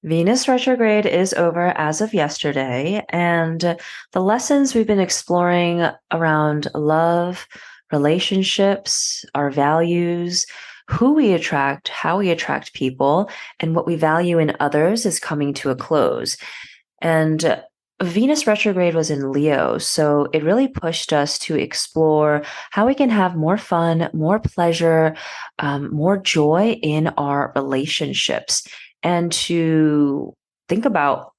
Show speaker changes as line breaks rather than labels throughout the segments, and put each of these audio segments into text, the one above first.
Venus retrograde is over as of yesterday, and the lessons we've been exploring around love, relationships, our values, who we attract, how we attract people, and what we value in others is coming to a close. And Venus retrograde was in Leo, so it really pushed us to explore how we can have more fun, more pleasure, more joy in our relationships, and to think about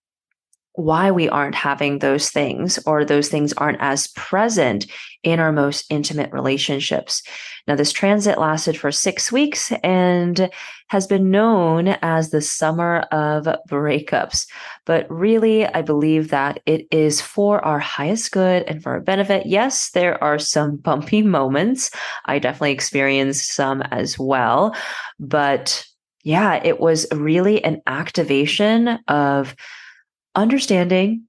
why we aren't having those things or those things aren't as present in our most intimate relationships. Now, this transit lasted for 6 weeks and has been known as the summer of breakups. But really, I believe that it is for our highest good and for our benefit. Yes, there are some bumpy moments. I definitely experienced some as well. But yeah, it was really an activation of understanding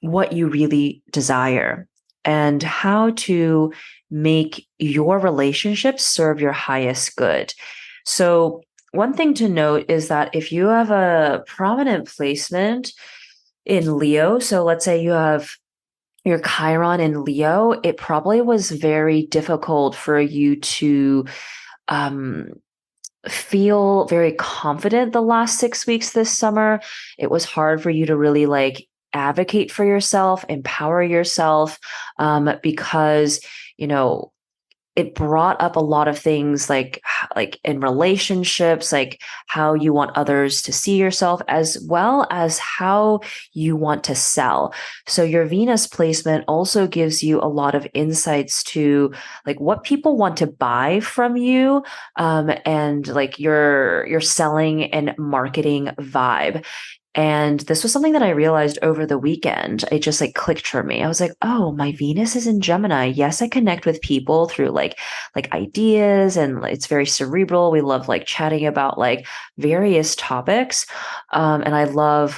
what you really desire and how to make your relationships serve your highest good. So, one thing to note is that if you have a prominent placement in Leo, so let's say you have your Chiron in Leo, it probably was very difficult for you to um, feel very confident the last 6 weeks this summer. It was hard for you to really like advocate for yourself, empower yourself, because you know it brought up a lot of things like in relationships, like how you want others to see yourself, as well as how you want to sell. So your Venus placement also gives you a lot of insights to like what people want to buy from you, and like your selling and marketing vibe. And this was something that I realized over the weekend. It just like clicked for me. I was like, oh, my Venus is in Gemini. Yes, I connect with people through like ideas, and it's very cerebral. We love like chatting about like various topics. And I love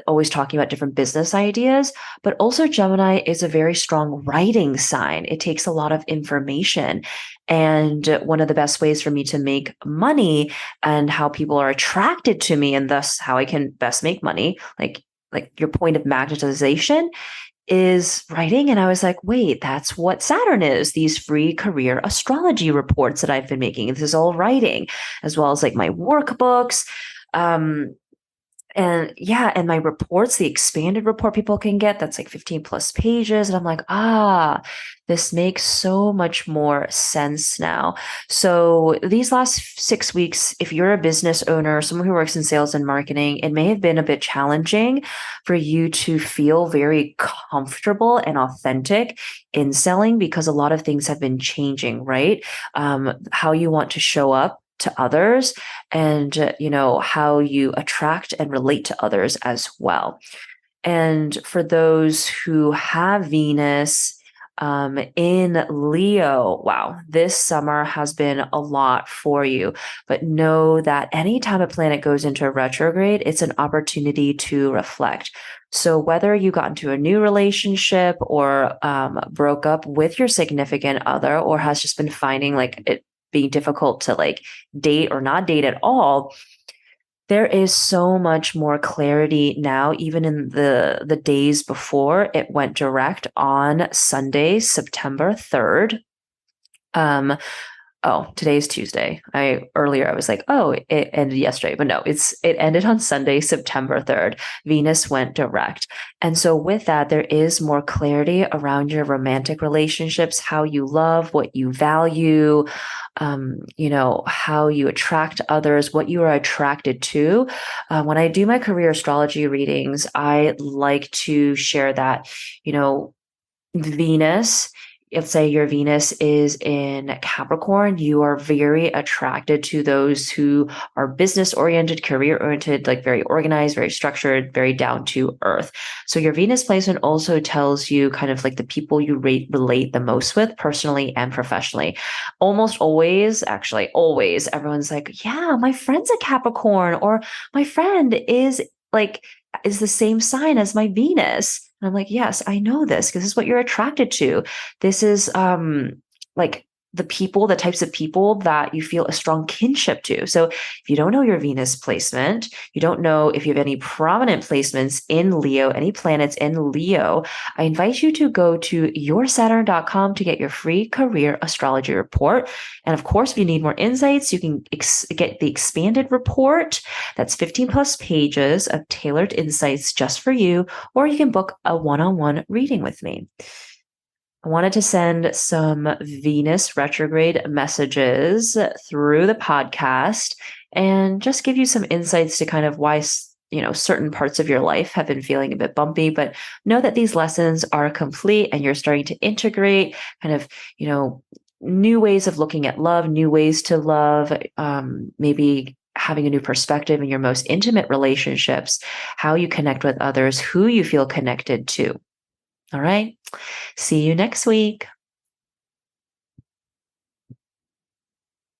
always talking about different business ideas. But also Gemini is a very strong writing sign. It takes a lot of information. And one of the best ways for me to make money and how people are attracted to me and thus how I can best make money, like your point of magnetization is writing. And I was like, wait, that's what Saturn is. These free career astrology reports that I've been making. This is all writing, as well as like my workbooks. Um, and yeah, and my reports, the expanded report people can get, that's like 15 plus pages. And I'm like, this makes so much more sense now. So these last 6 weeks, if you're a business owner, someone who works in sales and marketing, it may have been a bit challenging for you to feel very comfortable and authentic in selling because a lot of things have been changing, right? How you want to show up to others, and how you attract and relate to others as well. And for those who have Venus in Leo, wow, this summer has been a lot for you. But know that anytime a planet goes into a retrograde, it's an opportunity to reflect. So whether you got into a new relationship or broke up with your significant other, or has just been finding like it being difficult to like date or not date at all, there is so much more clarity now, even in the days before it went direct on Sunday, September 3rd. Oh, today's Tuesday. I was like, oh, it ended yesterday, but no, it ended on Sunday, September 3rd. Venus went direct. And so with that, there is more clarity around your romantic relationships, how you love, what you value, how you attract others, what you are attracted to. When I do my career astrology readings, I like to share that, Venus, let's say your Venus is in Capricorn, you are very attracted to those who are business oriented, career oriented, like very organized, very structured, very down to earth. So your Venus placement also tells you kind of like the people you relate the most with personally and professionally. Almost always, actually, always, everyone's like, yeah, my friend's a Capricorn, or my friend is the same sign as my Venus. And I'm like, yes, I know this because this is what you're attracted to. This is like the types of people that you feel a strong kinship to. So if you don't know your Venus placement, you don't know if you have any prominent placements in Leo, any planets in Leo, I invite you to go to yoursaturn.com to get your free career astrology report. And of course, if you need more insights, you can get the expanded report. That's 15 plus pages of tailored insights just for you, or you can book a one-on-one reading with me. I wanted to send some Venus retrograde messages through the podcast and just give you some insights to kind of why, certain parts of your life have been feeling a bit bumpy, but know that these lessons are complete and you're starting to integrate kind of, new ways of looking at love, new ways to love, maybe having a new perspective in your most intimate relationships, how you connect with others, who you feel connected to. All right. See you next week.